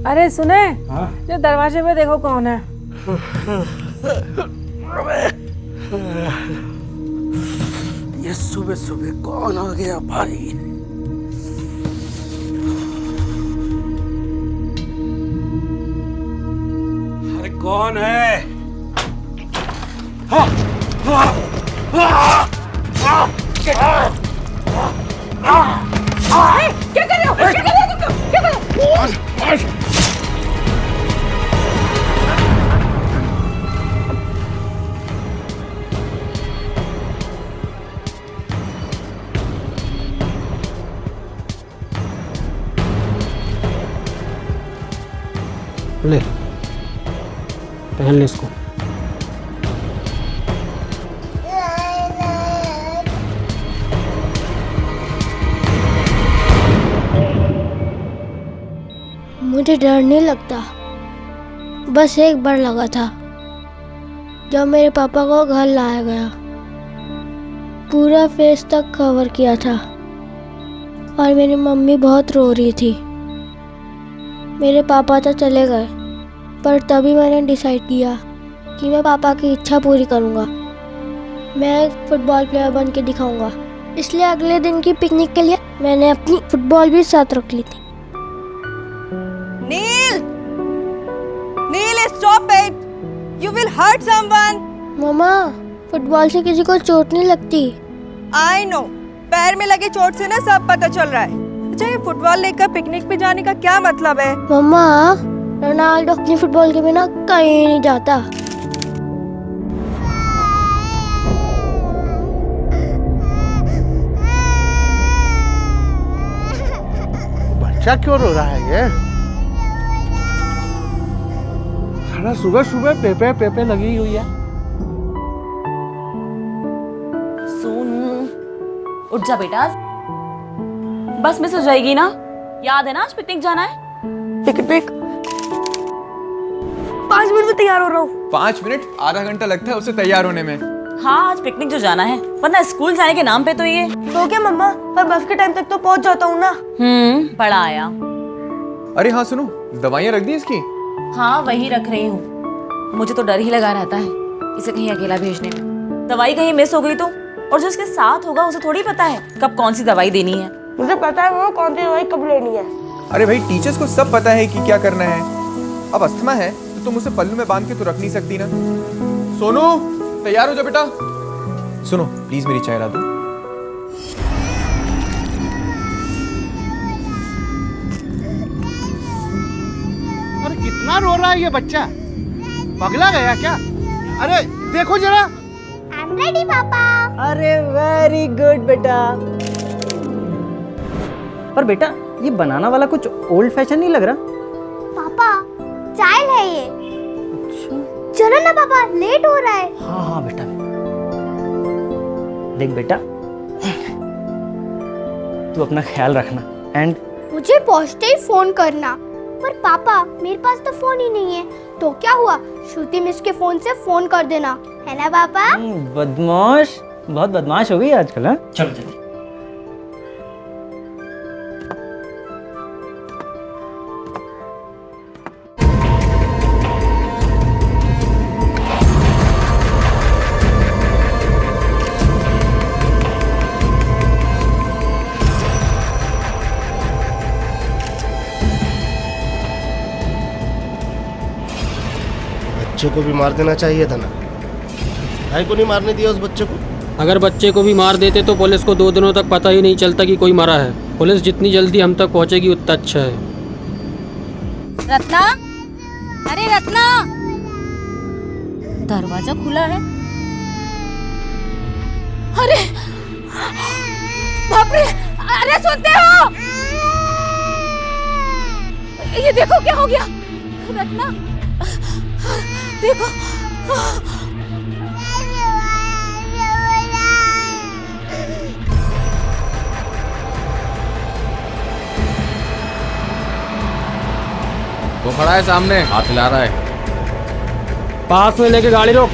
अरे सुने, हाँ? जो दरवाजे पे देखो कौन है। ये सुबह सुबह कौन आ गया भाई? अरे कौन है? हाँ, हाँ, हाँ, हाँ, क्या कर रहे हो? क्या कर रहे हो तुम? क्या कर रहे हो? ले पहन ले इसको। मुझे डर नहीं लगता, बस एक बार लगा था जब मेरे पापा को घर लाया गया। पूरा फेस तक कवर किया था और मेरी मम्मी बहुत रो रही थी। मेरे पापा तो चले गए, पर तभी मैंने डिसाइड किया कि मैं पापा की इच्छा पूरी करूंगा। मैं एक फुटबॉल प्लेयर बन के दिखाऊंगा। इसलिए अगले दिन की पिकनिक के लिए मैंने अपनी फुटबॉल भी साथ रख ली थी। Neel! Neel, stop it! You will hurt someone. मम्मा, फुटबॉल से किसी को चोट नहीं लगती। I know. पैर में लगे चोट से ना सब पता चल रहा है। अच्छा, ये फुटबॉल लेकर पिकनिक पे जाने का क्या मतलब है? मम्मा, रोनाल्डो अपनी फुटबॉल के बिना कहीं नहीं जाता। बच्चा क्यों रो रहा है ये? साला सुबह सुबह पेपे पेपे लगी हुई है। सोनू, उठ जा बेटा, बस मिस हो जाएगी ना। याद है ना आज पिकनिक जाना है? पिकनिक? 5 मिनट में तैयार हो रहा हूँ। 5 मिनट? आधा घंटा लगता है उसे तैयार होने में। हाँ, आज पिकनिक जो जाना है, वरना स्कूल जाने के नाम पे तो ये। तो क्या मम्मा, पर बस के टाइम तक तो पहुँच जाता हूँ ना। बड़ा आया। अरे हाँ सुनो, दवाइयाँ रख दी इसकी? हाँ, वही रख रही हूँ। मुझे तो डर ही लगा रहता है इसे कहीं अकेला भेजने में। दवाई कहीं मिस हो गई तो, और जो इसके साथ होगा उसे थोड़ी पता है कब कौन सी दवाई देनी है। मुझे पता है वो कौन सी दवाई कब लेनी है। अरे भाई, टीचर्स को सब पता है कि क्या करना है। अब अस्थमा है तो तुम उसे पल्लू में बांध के तो रख नहीं सकती ना। सोनू, तैयार हो जा बेटा। सुनो प्लीज, मेरी चाय ला दो। अरे कितना रो रहा है ये बच्चा? पगला गया क्या? अरे देखो जरा। I'm ready, पापा। अरे वेरी गुड बेटा। पर बेटा, ये बनाना वाला कुछ ओल्ड फैशन नहीं लग रहा? पापा, चाइल्ड है ये। अच्छा। चलो ना पापा, लेट हो रहा है। हाँ हाँ बेटा, देख बेटा, तू अपना ख्याल रखना। एंड मुझे पहुंचते ही फोन करना। पर पापा, मेरे पास तो फोन ही नहीं है। तो क्या हुआ, श्रुति मिस के फोन से फोन कर देना, है ना पापा? बदमाश, बहुत बदमाश हो गई आजकल। हाँ, चलो चलो। बच्चे को भी मार देना चाहिए था ना। भाई को नहीं मारने दिया उस बच्चे को। अगर बच्चे को भी मार देते तो पुलिस को 2 दिनों तक पता ही नहीं चलता कि कोई मरा है। पुलिस जितनी जल्दी हम तक पहुंचेगी उतना अच्छा है। रत्ना, अरे रत्ना, दरवाजा खुला है। अरे बाप रे, अरे सुनते हो? ये देखो क्या हो गया। रत्ना देखो, वो खड़ा है सामने, हाथ हिला रहा है। पास में लेके गाड़ी रोक।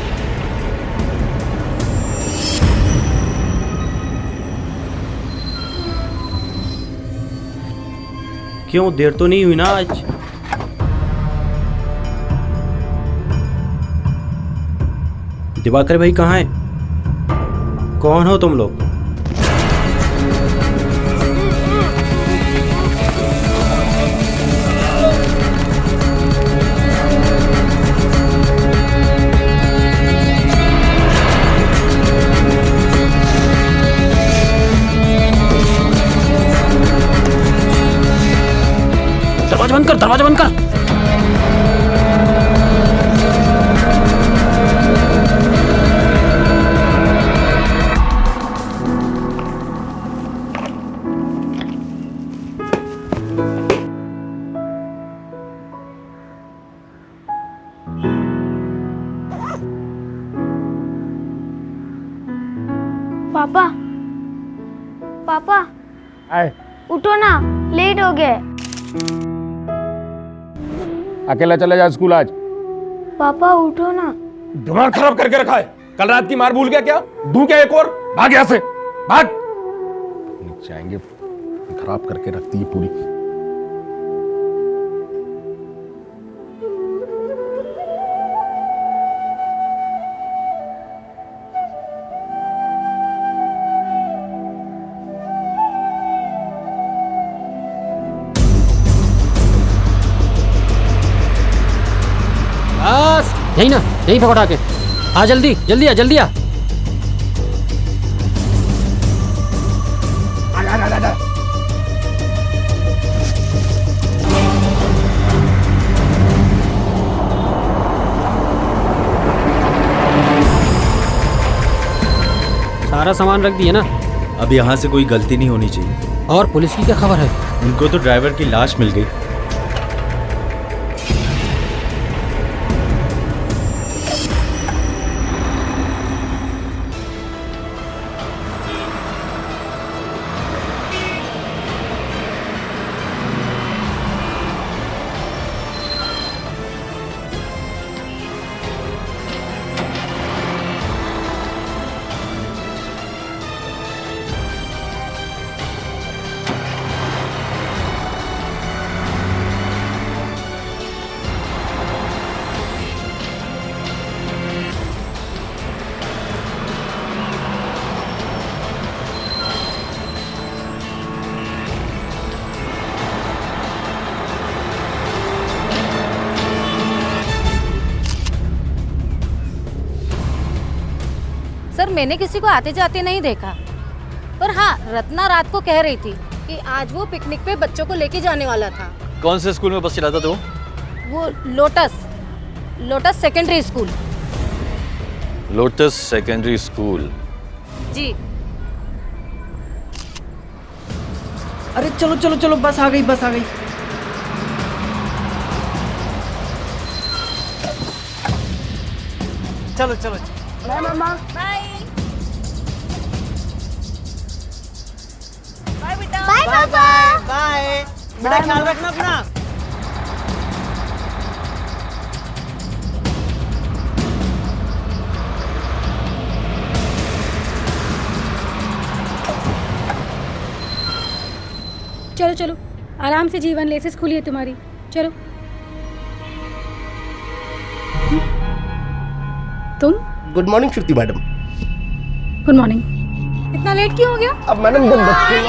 क्यों, देर तो नहीं हुई ना आज? दिवाकर भाई कहाँ है? कौन हो तुम लोग? दरवाजा बंद कर, दरवाजा बंद कर। पापा, पापा, उठो ना, लेट हो गए। अकेला चला जा स्कूल आज। पापा उठो ना। दिमाग खराब करके रखा है। कल रात की मार भूल गया क्या? दूं क्या एक और? भाग यहाँ से, भाग। नीचे आएंगे, खराब करके रखती है पूरी। बस यही ना, यही पकड़ा के आ, जल्दी जल्दी आ, जल्दी आ। सारा सामान रख दिया ना? अब यहाँ से कोई गलती नहीं होनी चाहिए। और पुलिस की क्या खबर है? उनको तो ड्राइवर की लाश मिल गई। सर, मैंने किसी को आते जाते नहीं देखा, पर हाँ, रत्ना रात को कह रही थी कि आज वो पिकनिक पे बच्चों को लेके जाने वाला था। कौन से स्कूल में बस चलाता था वो Lotus Secondary School. Lotus Secondary School. जी। अरे चलो चलो चलो, बस आ गई, बस आ गई। चलो चलो। बाय मामा। बाय बेटा। Bye bye bye. बेटा ख्याल रखना अपना। चलो चलो, आराम से जीवन, लेसेस खुली है तुम्हारी, चलो। तुम? गुड मॉर्निंग श्रुति मैडम। Good morning. इतना लेट क्यों हो गया? अब मैडम जब बच्चे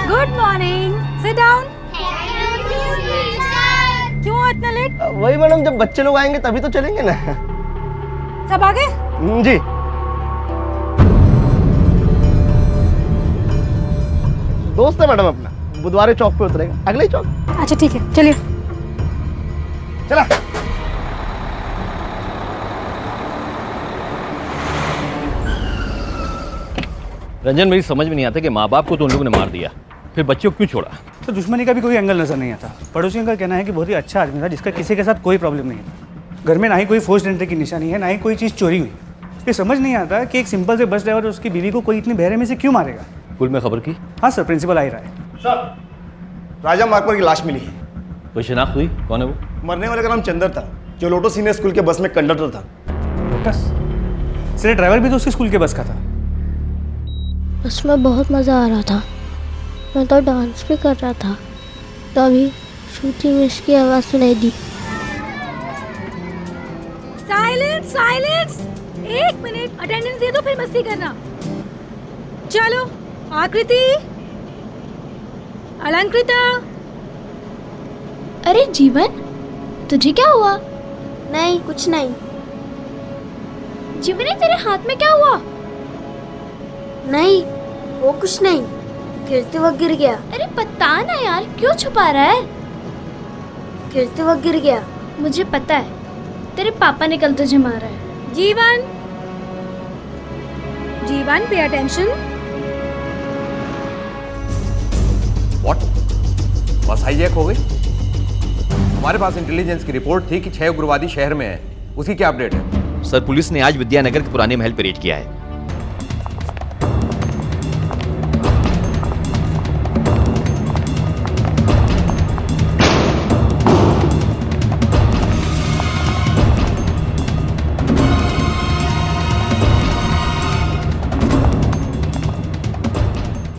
गुड मॉर्निंग, सिट डाउन। क्यों इतना लेट? वही मैडम, जब बच्चे लोग आएंगे तभी तो चलेंगे ना। सब आ गए? जी। दोस्त है मैडम अपना, बुधवार चौक पे उतरेगा, अगले ही चौक। अच्छा ठीक है, चलिए। चला। रंजन, मेरी समझ में नहीं आता कि माँ बाप को तो उन लोगों ने मार दिया, फिर बच्चों को क्यों छोड़ा? तो दुश्मनी का भी कोई एंगल नजर नहीं आता। पड़ोसियों का कहना है कि बहुत ही अच्छा आदमी था, जिसका किसी के साथ कोई प्रॉब्लम नहीं था। घर में ना ही कोई फोर्स्ड एंट्री की निशानी है, ना ही कोई चीज़ चोरी हुई। ये समझ नहीं आता कि एक सिंपल से बस ड्राइवर और उसकी बीवी को कोई इतनी बहरे में से क्यों मारेगा। स्कूल में खबर की? हाँ सर, प्रिंसिपल आ ही रहा है। सर, राजा मार्कवर की लाश मिली है। कोई शिनाख्त हुई? कौन है वो? मरने वाले का नाम चंदर था, जो लोटो सीनियर स्कूल के बस में कंडक्टर था। लोटस? सर, ड्राइवर भी तो उसके स्कूल के बस का था। बस में बहुत मज़ा आ रहा था, मैं तो डांस भी कर रहा था, तभी श्रुति मिस की आवाज़ सुनाई दी। साइलेंस साइलेंस, 1 मिनट अटेंडेंस दे दो फिर मस्ती करना। चलो आकृति, अलंकृता। अरे जीवन, तुझे क्या हुआ? नहीं कुछ नहीं। जीवन, तेरे हाथ में क्या हुआ? नहीं वो कुछ नहीं, गिरते वक्त गिर गया। अरे पता ना यार, क्यों छुपा रहा है? गिरते वक्त गिर गया। मुझे पता है, तेरे पापा ने कल तुझे मारा है। जीवन, जीवन पे अटेंशन। व्हाट? बस हाईजैक हो गई? हमारे पास इंटेलिजेंस की रिपोर्ट थी कि 6 उग्रवादी शहर में हैं। उसकी क्या अपडेट है? सर, पुलिस ने आज विद्यानगर के पुराने महल पर रेड किया है।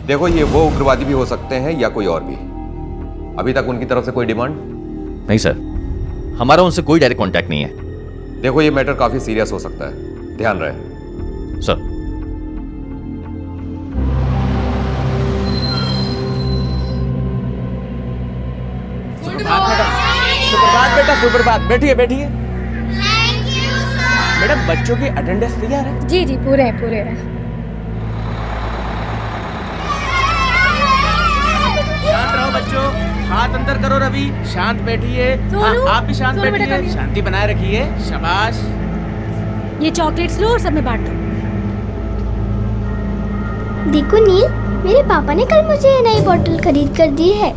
देखो, ये वो उग्रवादी भी हो सकते हैं या कोई और भी। अभी तक उनकी तरफ से कोई डिमांड? नहीं सर, हमारा उनसे कोई डायरेक्ट कांटेक्ट नहीं है। देखो, ये मैटर काफी सीरियस हो सकता है, ध्यान रहे। सर, सुप्रभात बेटा, सुप्रभात। बैठिए बैठिए। मैडम, बच्चों की अटेंडेंस तैयार है? जी जी, पूरे हैं पूरे हैं। शांत रहो बच्चों, हाथ अंदर करो। रवि, शांत बैठिए। हाँ, आप भी शांत बैठिए, शांति बनाए रखिए। शाबाश। ये चॉकलेट्स लो और सब में बांट दो। देखो नील, मेरे पापा ने कल मुझे ये नई बोतल खरीद कर दी है।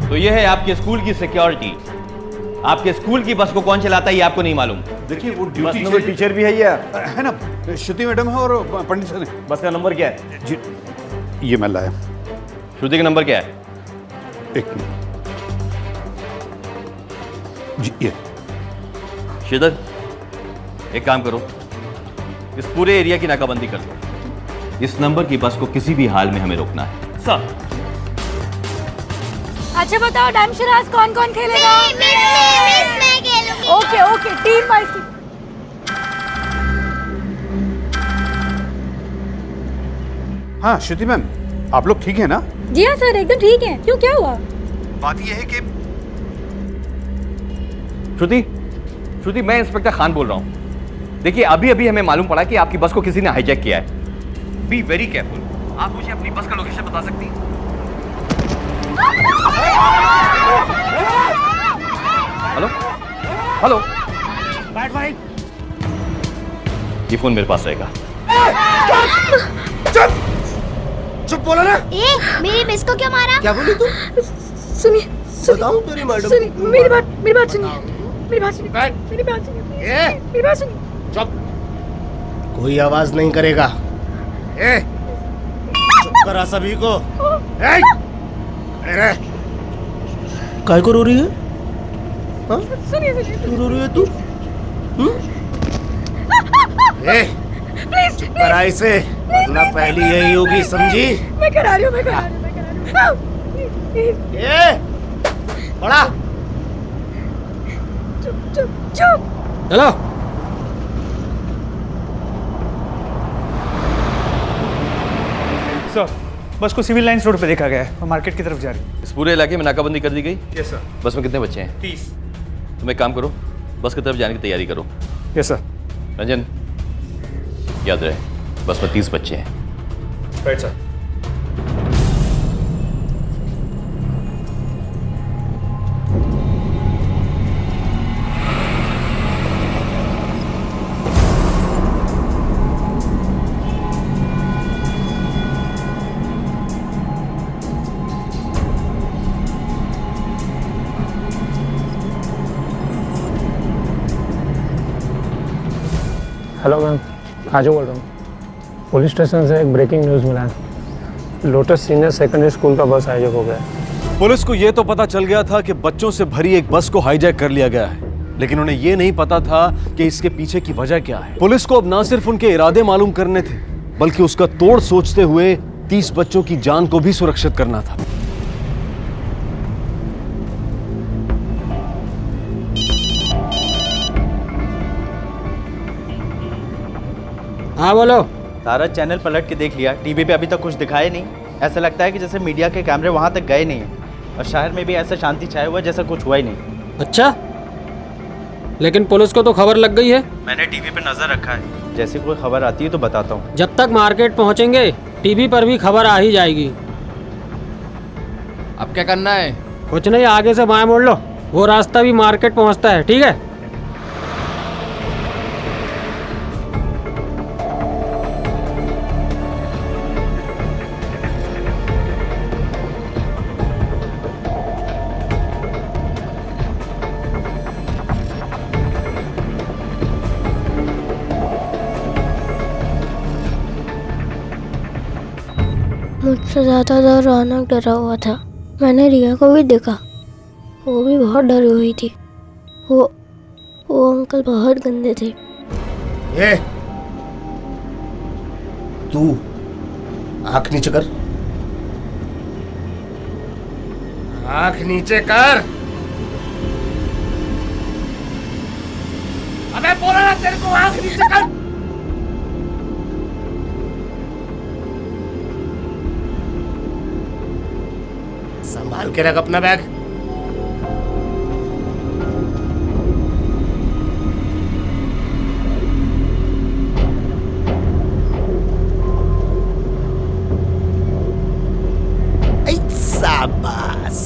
तो ये है आपके स्कूल की सिक्योरिटी। आपके स्कूल की बस को कौन चलाता है ये आपको नहीं मालूम? देखिए, वो बस में कोई टीचर भी है या है ना, श्रुति मैडम है और पंडित सर है। बस का नंबर क्या है? जी, ये मैं लाया। श्रुति का नंबर क्या है? 1 मिनट जी, ये। श्रीधर, एक काम करो, इस पूरे एरिया की नाकाबंदी कर दो। इस नंबर की बस को किसी भी हाल में हमें रोकना है। सर। अच्छा बताओ, डैम शराज कौन कौन खेलेगा? मैं खेलूंगी। Okay okay, team wise. हाँ श्रुति मैम, आप लोग ठीक है ना? जी हाँ सर, एकदम ठीक है। क्यों, क्या हुआ? बात यह है कि श्रुति, मैं इंस्पेक्टर खान बोल रहा हूँ। देखिए, अभी अभी हमें मालूम पड़ा कि आपकी बस को किसी ने हाईजैक किया है। Be very careful. आप मुझे अपनी बस का लोकेशन बता सकती हैं? हेलो हेलो, बैठ भाई। ये फोन मेरे पास रहेगा। चुप बोला ना। मेरी मिस को क्यों मारा? क्या बोली तू? सुनिए, बताऊं तेरी मैडम? सुनिए, मेरी बात सुनिए। मेरी बात सुनिए। मेरी बात सुनिए। मेरी बात सुनिए। चुप, कोई आवाज नहीं करेगा। चुप करा सभी को। काय को रो रही है? हाँ? सुनिए, क्यों रो रही है तू? चुप करा इसे, वरना पहली यही होगी, समझी? मैं करा रही हूँ। बड़ा चुप। चलो। सर, बस को सिविल लाइंस रोड पे देखा गया है और मार्केट की तरफ जा रही है। इस पूरे इलाके में नाकाबंदी कर दी गई? Yes sir. बस में कितने बच्चे हैं? 30। तुम एक काम करो, बस की तरफ जाने की तैयारी करो। Yes sir. रंजन, याद रहे, बस में 30 बच्चे हैं। Right sir. हेलो मैम, खाजू बोल रहा हूँ। पुलिस स्टेशन से एक ब्रेकिंग न्यूज़ मिला है। लोटस सीनियर सेकेंडरी स्कूल का बस हाईजैक हो गया है। पुलिस को यह तो पता चल गया था कि बच्चों से भरी एक बस को हाईजैक कर लिया गया है, लेकिन उन्हें यह नहीं पता था कि इसके पीछे की वजह क्या है। पुलिस को अब ना सिर्फ उनके इरादे मालूम करने थे, बल्कि उसका तोड़ सोचते हुए 30 बच्चों की जान को भी सुरक्षित करना था। हाँ बोलो। सारा चैनल पलट के देख लिया, टीवी पे अभी तक कुछ दिखाया नहीं। ऐसा लगता है कि जैसे मीडिया के कैमरे वहां तक गए नहीं हैं और शहर में भी ऐसा शांति छाया हुआ जैसा कुछ हुआ ही नहीं। अच्छा, लेकिन पुलिस को तो खबर लग गई है। मैंने टीवी पे नजर रखा है, जैसे कोई खबर आती है तो बताता हूँ। जब तक मार्केट पहुंचेंगे टीवी पर भी खबर आ ही जाएगी। अब क्या करना है? कुछ नहीं, आगे से बाएं मोड़ लो, वो रास्ता भी मार्केट पहुंचता है, ठीक है? मुझसे ज़्यादा तो रौनक डरा हुआ था। मैंने रिया को भी देखा, वो भी बहुत डरी हुई थी। वो अंकल बहुत गंदे थे। ये तू आंख नीचे कर, आंख नीचे कर। अबे बोला ना तेरे को, आंख नीचे कर। संभाल के रख अपना बैग। शाबाश,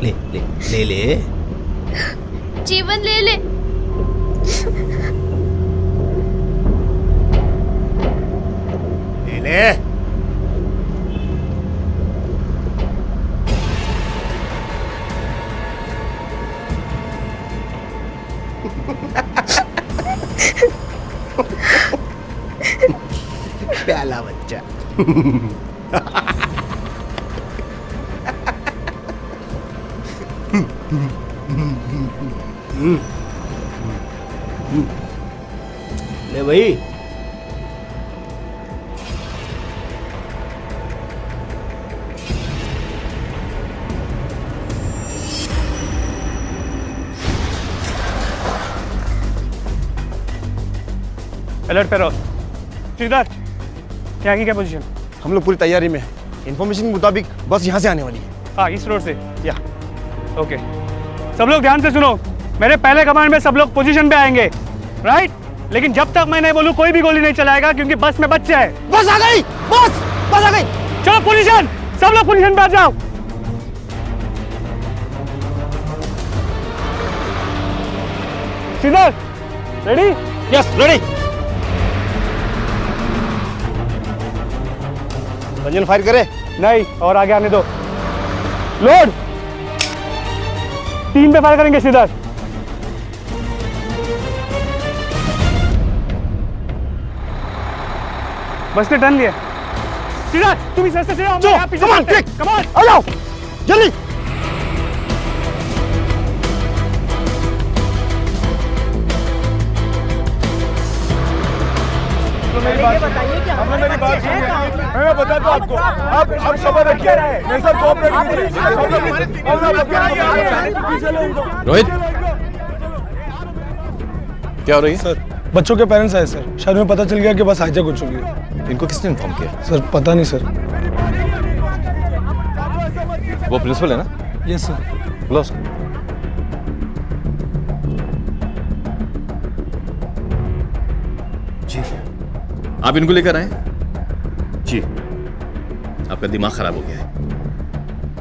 ले ले ले ले। जीवन ले ले। ले ले। प्याला बच्चा। ले भाई, अलर्ट पे रहो। श्रीधर, यहाँ की क्या पोजीशन? हम लोग पूरी तैयारी में हैं। इन्फॉर्मेशन के मुताबिक बस यहाँ से आने वाली है। हाँ, इस रोड से। या ओके, सब लोग ध्यान से सुनो। मेरे पहले कमांड में सब लोग पोजीशन पे आएंगे, राइट? लेकिन जब तक मैं नहीं बोलूँ कोई भी गोली नहीं चलाएगा, क्योंकि बस में बच्चे हैं। बस आ गई, बस आ गई। चलो पोजीशन, सब लोग पोजीशन पे आ जाओ। Shridhar, ready? Yes, ready. Ranjan fire करे? नहीं, और आगे आने दो। लोड। 3 पे फायर करेंगे श्रीधर। बस ने टर्न लिया। श्रीधर, तुम इस रास्ते से आओ, मैं यहाँ पीछे चलते हैं। कम ऑन, आ जाओ जल्दी। मेरी बात सुनिए, मैं बताता हूँ आपको। आप सबर रखिए, मेरे साथ कोऑपरेट कीजिए। रोहित, क्या हो रही है? सर, बच्चों के पेरेंट्स आए सर। शहर में पता चल गया कि बस हाईजैक हो चुकी है। इनको किसने इन्फॉर्म किया? सर पता नहीं सर। वो प्रिंसिपल है ना? Yes sir. बुलाओ उसको। जी, आप इनको लेकर आए? जी। आपका दिमाग खराब हो गया है।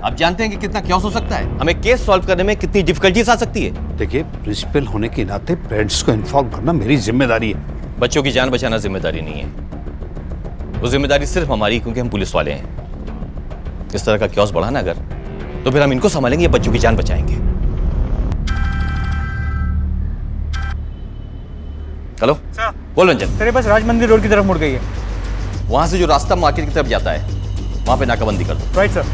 आप जानते हैं कि कितना क्या हो सकता है? हमें केस सॉल्व करने में कितनी डिफिकल्टीज आ सकती है। देखिए, प्रिंसिपल होने के नाते पेरेंट्स को इन्फॉर्म करना मेरी जिम्मेदारी है। बच्चों की जान बचाना जिम्मेदारी नहीं है, वो जिम्मेदारी सिर्फ हमारी, क्योंकि हम पुलिस वाले हैं। इस तरह का क्योस बढ़ा ना अगर, तो फिर हम इनको संभालेंगे, बच्चों की जान बचाएंगे। हेलो बोल रंजन। तेरे पास राज मंदिर रोड की तरफ मुड़ गई है। वहां से जो रास्ता मार्केट की तरफ जाता है, वहां पे नाकाबंदी कर दो। Right sir.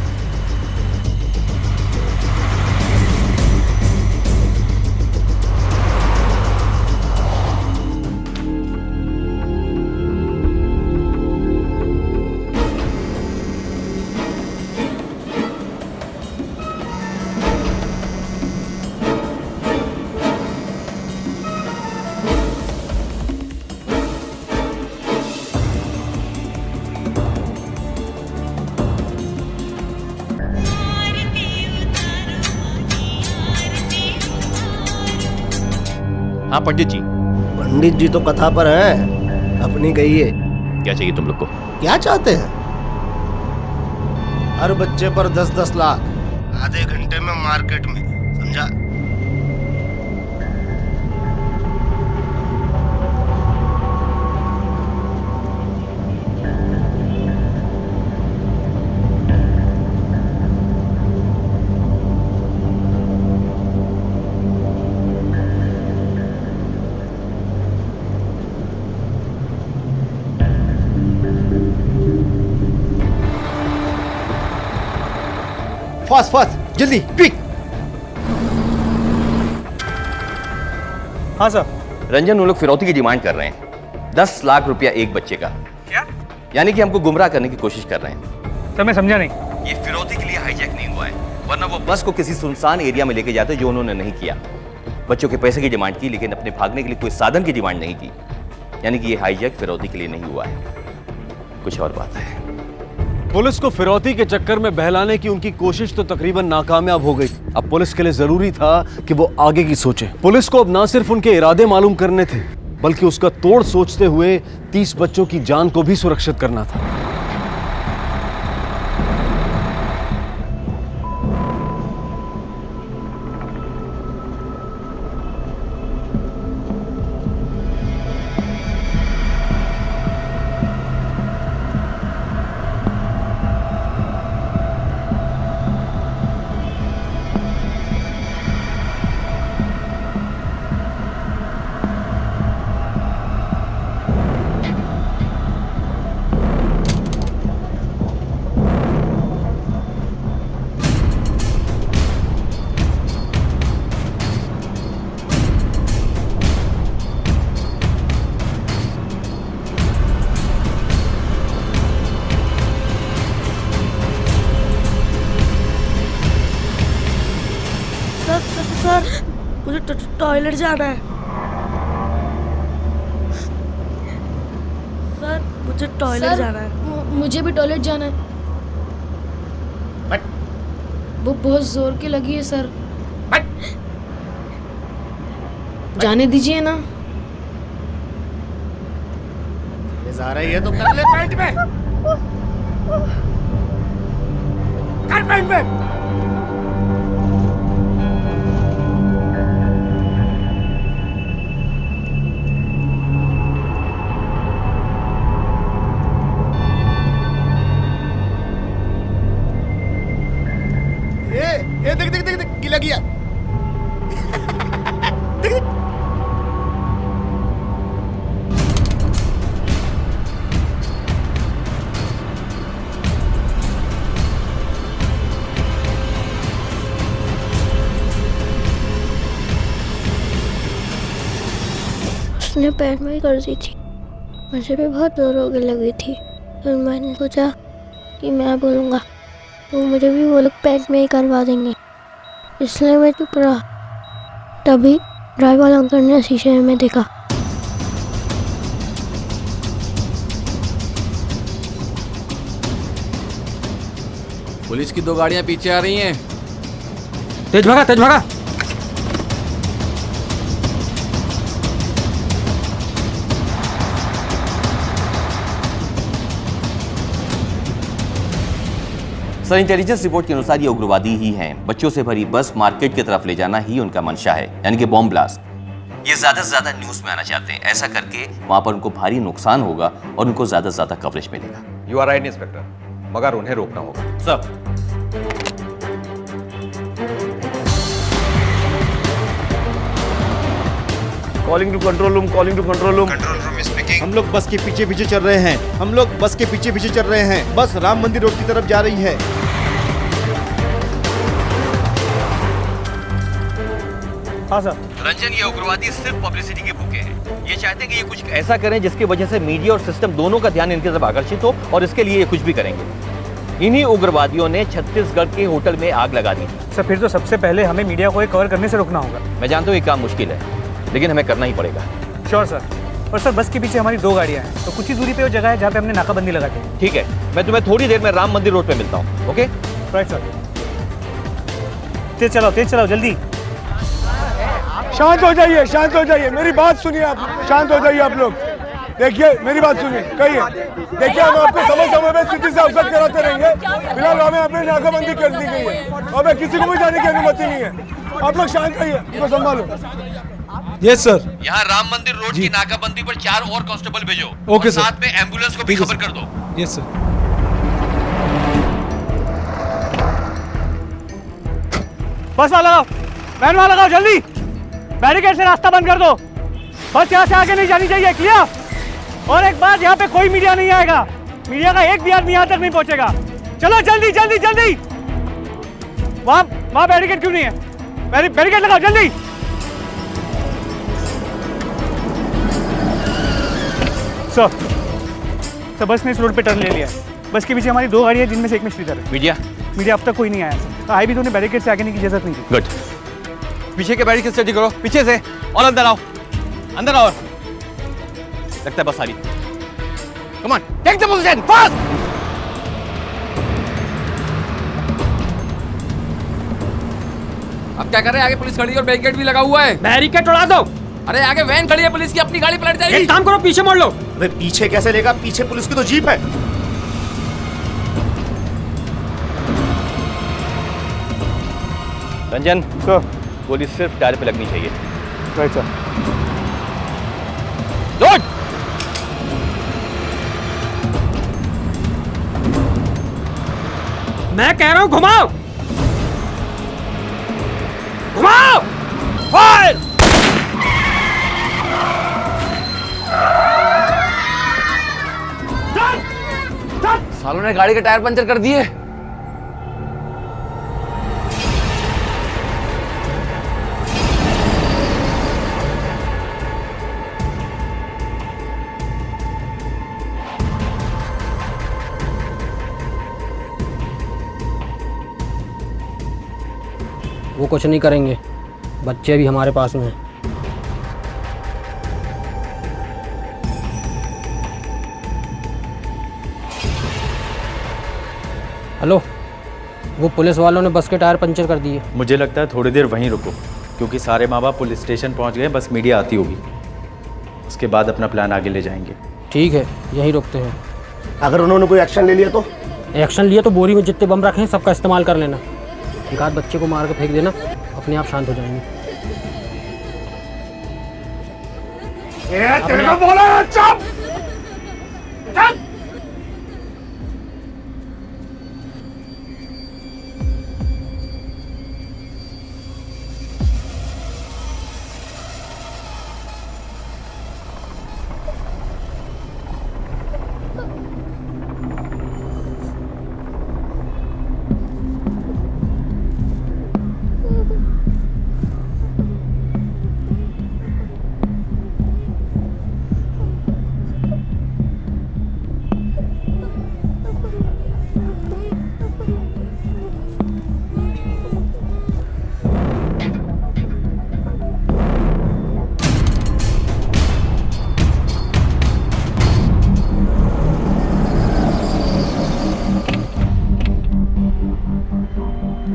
हाँ पंडित जी। पंडित जी तो कथा पर हैं, अपनी गई है। क्या चाहिए तुम लोग को? क्या चाहते हैं? हर बच्चे पर 10-10 लाख, आधे घंटे में मार्केट में, समझा? फास्ट फास्ट, जल्दी, क्विक। हाँ सर। रंजन, वो लोग फिरौती की डिमांड कर रहे हैं, 10 लाख रुपया एक बच्चे का। क्या? यानी कि हमको गुमराह करने की कोशिश कर रहे हैं। सर मैं समझा नहीं। ये फिरौती के लिए हाईजैक नहीं हुआ है, वरना वो बस को किसी सुनसान एरिया में लेके जाते, जो उन्होंने नहीं किया। बच्चों के पैसे की डिमांड की, लेकिन अपने भागने के लिए कोई साधन की डिमांड नहीं की। यानी कि ये हाईजैक फिरौती के लिए नहीं हुआ है, कुछ और बात है। पुलिस को फिरौती के चक्कर में बहलाने की उनकी कोशिश तो तकरीबन नाकामयाब हो गई। अब पुलिस के लिए जरूरी था कि वो आगे की सोचे। पुलिस को अब ना सिर्फ उनके इरादे मालूम करने थे, बल्कि उसका तोड़ सोचते हुए 30 बच्चों की जान को भी सुरक्षित करना था। सर मुझे टॉयलेट जाना है। सर मुझे टॉयलेट जाना है। मुझे भी टॉयलेट जाना है। वो बहुत जोर की लगी है सर। जाने दीजिए ना। ये जा रही है तो कर ले पैंट में, कर पैंट में। ये देख देख देख देख, गिला गया। देख देख। उसने पैर में ही कर दी थी। मुझे भी बहुत जोर होने लगी थी, तो मैंने सोचा कि मैं बोलूँगा तो मुझे भी वो लोग पैंट में ही करवा देंगे, इसलिए मैं चुप रहा। तभी ड्राइवर वाला अंकल ने शीशे में देखा। पुलिस की 2 गाड़ियां पीछे आ रही हैं। तेज भागा, तेज भागा। सर, इंटेलिजेंस रिपोर्ट के अनुसार ये उग्रवादी ही हैं। बच्चों से भरी बस मार्केट की तरफ ले जाना ही उनका मंशा है, यानी कि बॉम्ब ब्लास्ट। ये ज्यादा से ज्यादा न्यूज में आना चाहते हैं। ऐसा करके वहां पर उनको भारी नुकसान होगा और उनको ज्यादा से ज्यादा कवरेज मिलेगा। यू आर राइट इंस्पेक्टर, मगर उन्हें रोकना होगा। Sir, calling to control room, calling to control room. Control room speaking. हम लोग बस के पीछे पीछे चल रहे हैं। हम लोग बस के पीछे पीछे चल रहे हैं। बस राम मंदिर रोड की तरफ जा रही है। हाँ सर। रंजन, ये उग्रवादी सिर्फ पब्लिसिटी के भूखे हैं। ये चाहते हैं कि ये कुछ ऐसा करें जिसकी वजह से मीडिया और सिस्टम दोनों का ध्यान इनकी तरफ आकर्षित हो, और इसके लिए ये कुछ भी करेंगे। इन्हीं उग्रवादियों ने छत्तीसगढ़ के होटल में आग लगा दी थी। सर फिर तो सबसे पहले हमें मीडिया को कवर करने से रोकना होगा। मैं जानता हूँ ये काम मुश्किल है, लेकिन हमें करना ही पड़ेगा। Sure sir. और सर बस के पीछे हमारी 2 गाड़ियाँ हैं, तो कुछ ही दूरी पे वो जगह है जहाँ पे हमने नाकाबंदी लगा दी। ठीक है, मैं तुम्हें थोड़ी देर में राम मंदिर रोड पे मिलता हूँ। Okay right sir. तेज चलाओ, तेज चलाओ, जल्दी। शांत हो जाइए, शांत हो जाइए, मेरी बात सुनिए आप, शांत हो जाइए आप लोग। देखिए मेरी बात सुनिए, कहिए। देखिए हम आपको समय समय पे स्थिति से अवगत कराते रहेंगे। फिलहाल हमें अपनी नाकाबंदी कर दी गई है, हमें किसी को भी जाने की अनुमति नहीं है। आप लोग शांत रहिए, इनको संभालो। Yes sir. यहाँ राम मंदिर रोड की नाकाबंदी पर 4 और कांस्टेबल भेजो। Okay sir. साथ में एम्बुलेंस को भी खबर कर दो। Yes sir. बस वाला लगाओ, वैन वाला लगाओ जल्दी। बैरिकेड से रास्ता बंद कर दो। बस यहाँ से आगे नहीं जानी चाहिए, क्लियर। और एक बात, यहाँ पे कोई मीडिया नहीं आएगा। मीडिया का एक भी आदमी यहाँ तक नहीं पहुँचेगा। चलो जल्दी जल्दी जल्दी। वहाँ बैरिकेड क्यों नहीं है? बैरिकेड लगाओ जल्दी। सर बस ने इस रोड पे टर्न ले लिया है। बस के पीछे हमारी 2 गाड़ियाँ, जिनमें से एक में श्रीधर है। मीडिया अब तक कोई नहीं आया सर। आए भी तो उन्हें बैरिकेड से आगे नहीं की इजाजत नहीं थी। गुड। पीछे के बैरिकेड स्टडी करो, पीछे से। और अंदर आओ, अंदर आओ। लगता है बस आ रही। Come on, take the position fast. अब क्या कर रहे हैं? आगे पुलिस खड़ी है और बैरिकेड भी लगा हुआ है। बैरिकेड उड़ा दो। अरे आगे वैन खड़ी है पुलिस की, अपनी गाड़ी पलट जाएगी। एक काम करो, पीछे मोड़ लो। अबे पीछे कैसे लेगा? पीछे पुलिस की तो जीप है। रंजन सर, गोली सिर्फ टायर पे लगनी चाहिए। Right sir. लोड। मैं कह रहा हूं घुमाओ, घुमाओ। फायर। सालों ने गाड़ी के टायर पंचर कर दिए। वो कुछ नहीं करेंगे, बच्चे भी हमारे पास में हैं। हेलो, वो पुलिस वालों ने बस के टायर पंचर कर दिए। मुझे लगता है थोड़ी देर वहीं रुको, क्योंकि सारे माँ बाप पुलिस स्टेशन पहुँच गए। बस मीडिया आती होगी, उसके बाद अपना प्लान आगे ले जाएंगे। ठीक है, यहीं रुकते हैं। अगर उन्होंने कोई एक्शन ले लिया तो? एक्शन लिया तो बोरी में जितने बम रखे हैं सबका इस्तेमाल कर लेना। एक आध बच्चे को मार के फेंक देना, अपने आप शांत हो जाएंगे। तेरे को बोला चुप।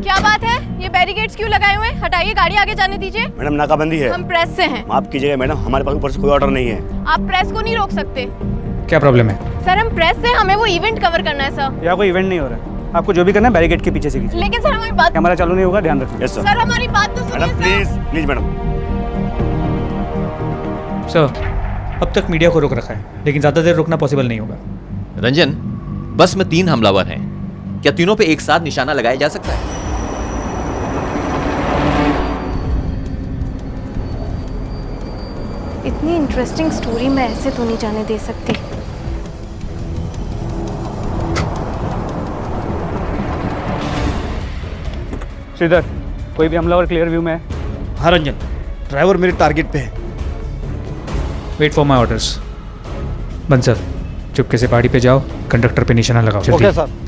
क्या बात है? ये बैरिकेड्स क्यों लगाए हुए हैं? हटाइए, गाड़ी आगे जाने दीजिए। मैडम नाकाबंदी है। हम प्रेस से हैं। माफ कीजिएगा मैडम, हमारे पास ऊपर से कोई ऑर्डर नहीं है। आप प्रेस को नहीं रोक सकते। क्या प्रॉब्लम है? सर हम प्रेस से, हमें वो इवेंट कवर करना है सर। यहाँ कोई इवेंट नहीं हो रहा है। आपको जो भी करना है बैरिकेड के पीछे से कीजिए। लेकिन सर हमारी बात, कैमरा चालू नहीं होगा, ध्यान रखिए। यस सर हमारी बात तो सुनिए। Madam please please madam. Sir अब तक मीडिया को रोक रखा है, लेकिन ज्यादा देर रोकना पॉसिबल नहीं होगा। रंजन, बस में 3 हमलावर हैं, क्या तीनों पे एक साथ निशाना लगाया जा सकता है? इतनी इंटरेस्टिंग स्टोरी मैं ऐसे तो नहीं जाने दे सकती। श्रीधर, कोई भी हमलावर क्लियर व्यू में है? हाँ रंजन, ड्राइवर मेरे टारगेट पे है। Wait for my orders. बंसर, चुपके से पहाड़ी पे जाओ, कंडक्टर पे निशाना लगाओ। Okay sir.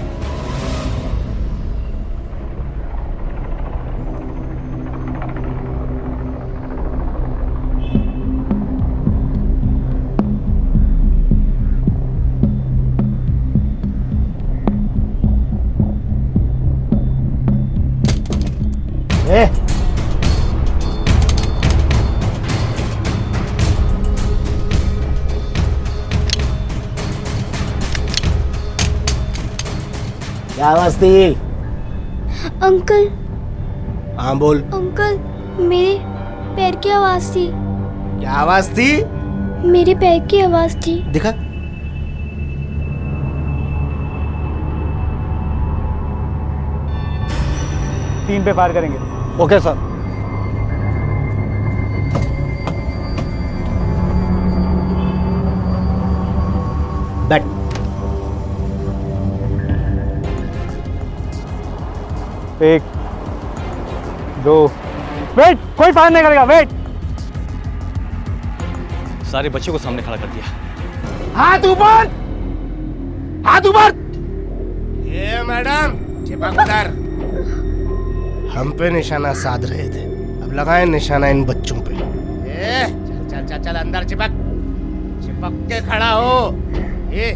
क्या आवाज थी? अंकल हाँ बोल। अंकल मेरे पैर की आवाज थी। क्या आवाज थी? मेरे पैर की आवाज थी। दिखा। तीन पे फायर करेंगे। Okay sir. बैठ। एक, दो, वेट, कोई फायर नहीं करेगा, वेट। सारे बच्चों को सामने खड़ा कर दिया। हाथ ऊपर, हाथ ऊपर। ये मैडम चिपक उधर। हम पे निशाना साध रहे थे, अब लगाए निशाना इन बच्चों पे। चल चल चल चल अंदर चिपक, चिपक के खड़ा हो। ये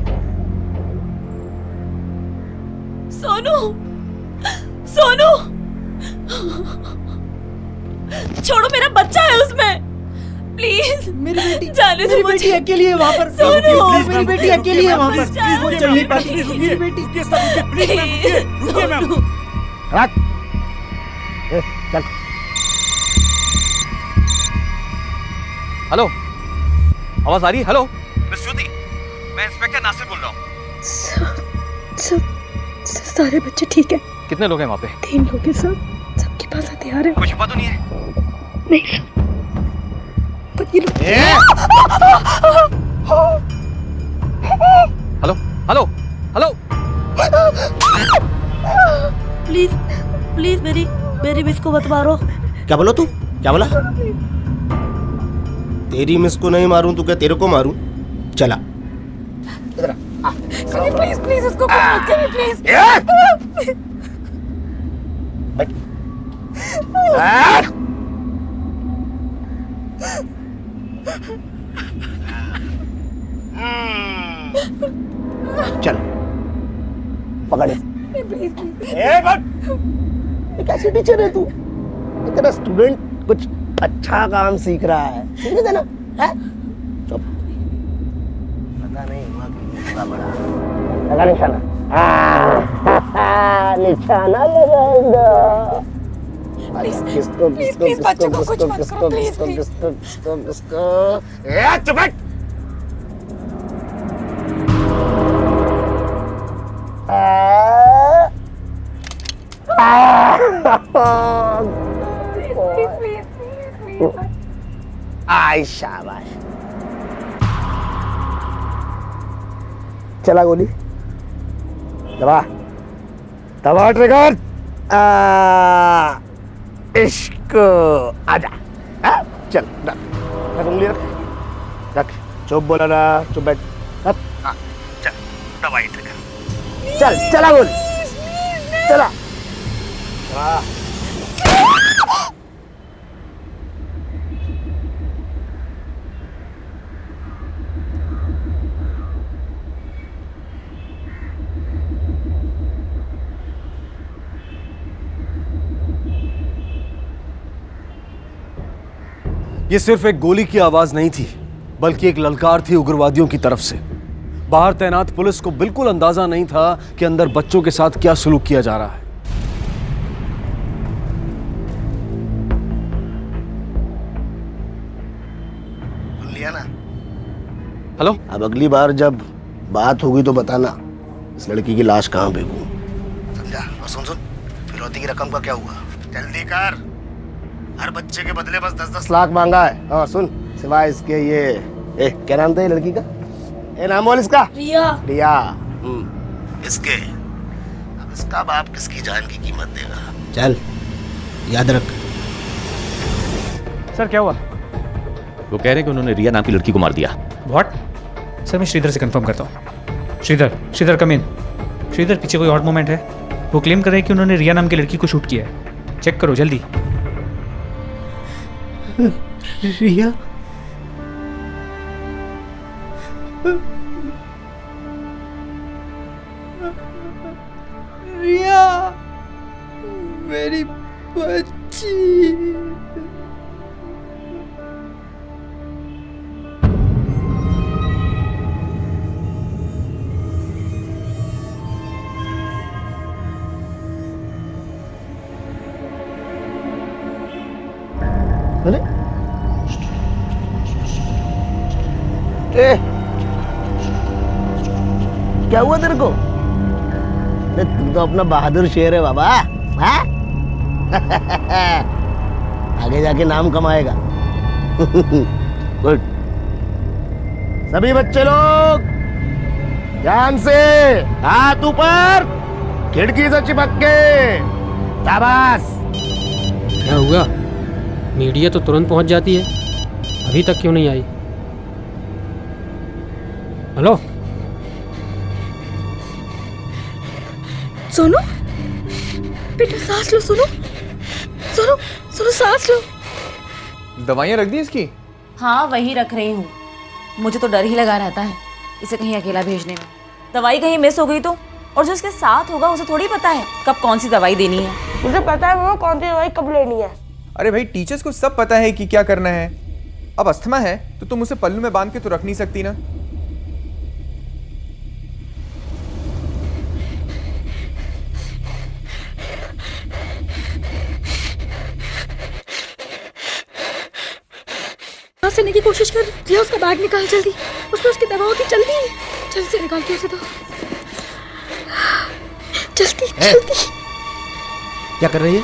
सोनू, सोनू, छोड़ो, मेरा बच्चा है उसमें, प्लीज। मेरी बेटी, जाने दो मेरी मुझे। बेटी अकेली है वहाँ पर। सोनू, प्लीज मेरी बेटी अकेली है वहाँ पर। प्लीज वो चल नहीं पाती। मेरी बेटी रुकिए मैम। रख। चल। हेलो, आवाज आ रही है? हेलो मिस ज्योति, मैं इंस्पेक्टर नासिर बोल रहा हूँ। सारे बच्चे ठीक है? कितने लोग हैं वहाँ पे? 3 लोग हैं सर, सबके पास हथियार है। कोई छुपा तो नहीं है? नहीं पर ये लोग। Hello hello hello, please please मेरी मिस को मत मारो। क्या बोला तू? क्या बोला? तेरी मिस को नहीं मारूं तो क्या तेरे को मारूं? चला इधर आ। प्लीज प्लीज उसको कुछ मत करिए प्लीज। बैठ। चल पकड़। कैसे टीचर है तू? तेरा स्टूडेंट कुछ अच्छा काम सीख रहा है, सीखने देना है। चुप। पता नहीं हुआ कि बड़ा बड़ा लगा निशाना। निशाना लगाएगा। किसको किसको किसको किसको किसको किसको किसको किसको किसको? चुप बैठ। आई शाबाश। चला गोली, दबा दबा ट्रिगर। इश्क आजा। चल रख उंगली, रख रख। चुप बोला ना, चुप बैठ। चल दबाई ट्रिगर। चल चला गोली, चला। ये सिर्फ एक गोली की आवाज नहीं थी, बल्कि एक ललकार थी उग्रवादियों की तरफ से। बाहर तैनात पुलिस को बिल्कुल अंदाजा नहीं था कि अंदर बच्चों के साथ क्या सलूक किया जा रहा है। लिया ना? हेलो, अब अगली बार जब बात होगी तो बताना इस लड़की की लाश कहाँ फेंकूं, समझा? और सुन सुन, फिरौती की रकम का क्या हुआ? जल्दी कर। हर बच्चे के बदले बस 10-10 लाख मांगा है। और सुन, सिवाय इसके ये क्या नाम था ये लड़की का? नाम बोल इसका। रिया। रिया। इसके अब इसका बाप किसकी जान की कीमत देगा? चल याद रख। सर क्या हुआ? वो कह रहे हैं कि उन्होंने रिया नाम की लड़की को मार दिया। व्हाट? सर मैं श्रीधर से कंफर्म करता हूँ। श्रीधर कम इन। श्रीधर पीछे कोई और मोमेंट है? वो क्लेम कर रहे हैं कि उन्होंने रिया नाम की लड़की को शूट किया है। चेक करो जल्दी। रिया? रिया मेरी बच्ची। अरे ए, क्या हुआ तेरे को? अरे तू तो अपना बहादुर शेर है बाबा, हाँ? आगे जाके नाम कमाएगा। गुड। सभी बच्चे लोग ध्यान से, हाथ ऊपर, खिड़की से चिपक के, शाबाश। क्या हुआ? मीडिया तो तुरंत पहुंच जाती है, अभी तक क्यों नहीं आई? हेलो सोनू, बेटा सांस लो। सोनू सोनू सोनू सांस लो। दवाइयाँ रख दी इसकी? हाँ वही रख रही हूँ। मुझे तो डर ही लगा रहता है इसे कहीं अकेला भेजने में। दवाई कहीं मिस हो गई तो, और जो इसके साथ होगा उसे थोड़ी पता है कब कौन सी दवाई देनी है। मुझे पता है वो कौन सी दवाई कब लेनी है। अरे भाई टीचर्स को सब पता है कि क्या करना है। अब अस्थमा है तो तुम उसे पल्लू में बांध के तो रख नहीं सकती ना। सांस लेने की कोशिश कर। रिया उसका बैग निकाल जल्दी, उसमें उसकी दवाओं की जल्दी से निकाल के उसे दो। जल्दी जल्दी। क्या कर रही है?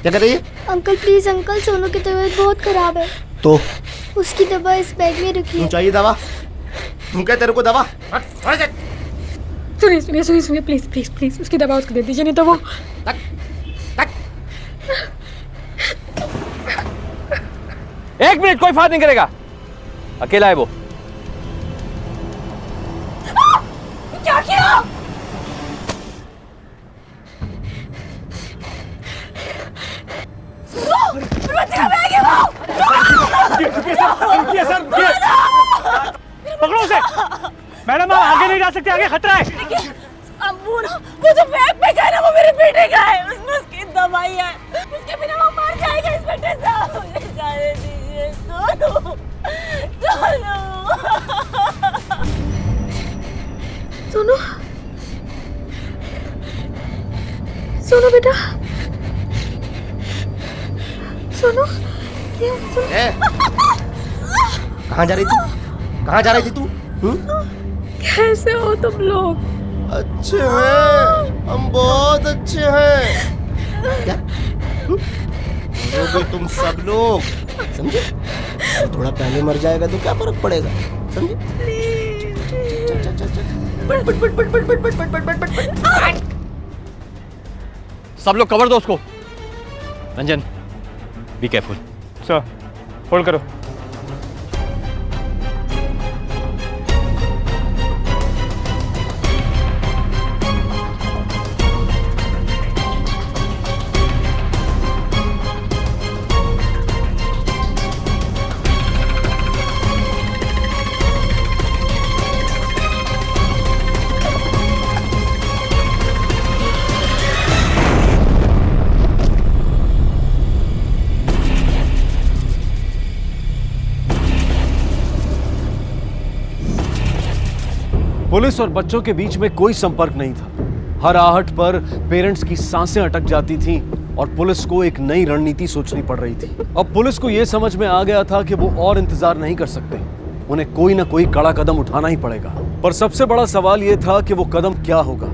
क्या कर रही है? अंकल प्लीज अंकल, सोनू की तबीयत बहुत खराब है। तो उसकी दवा इस बैग में रखी तुम है। चाहिए दवा? तुम क्या, तेरे को दवा? सुनिए प्लीज उसकी दवा उसको दे दीजिए, नहीं तो वो एक मिनट, कोई फायदा नहीं करेगा, अकेला है वो। क्या किया? पकड़ो उसे। मैडम आप आगे नहीं जा सकते, आगे खतरा है। वो जो बैग में है ना वो मेरे बेटे का है, उसमें उसकी दवाई है, उसके बिना वो मर जाएगा। इंस्पेक्टर साहब मुझे जाने दीजिए। सोनू सोनू सोनू बेटा, सोनू कहाँ जा रही थी? कहाँ जा रही थी तू? कैसे हो तुम लोग? अच्छे हैं हम, बहुत अच्छे हैं। क्या तुम सब लोग समझे? थोड़ा पहले मर जाएगा तो क्या फर्क पड़ेगा, समझे? सब लोग कवर दो उसको। Ranjan be careful. Sir hold करो। पुलिस और बच्चों के बीच में कोई संपर्क नहीं था। हर आहट पर पेरेंट्स की सांसें अटक जाती थीं और पुलिस को एक नई रणनीति सोचनी पड़ रही थी। अब पुलिस को यह समझ में आ गया था कि वो और इंतजार नहीं कर सकते, उन्हें कोई ना कोई कड़ा कदम उठाना ही पड़ेगा। पर सबसे बड़ा सवाल यह था कि वो कदम क्या होगा,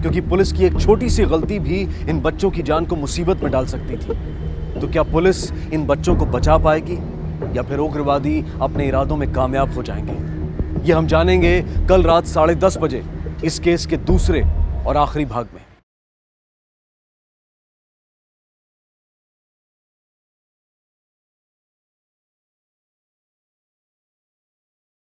क्योंकि पुलिस की एक छोटी सी गलती भी इन बच्चों की जान को मुसीबत में डाल सकती थी। तो क्या पुलिस इन बच्चों को बचा पाएगी या फिर उग्रवादी अपने इरादों में कामयाब हो जाएंगे? ये हम जानेंगे कल रात 10:30 बजे इस केस के दूसरे और आखिरी भाग में।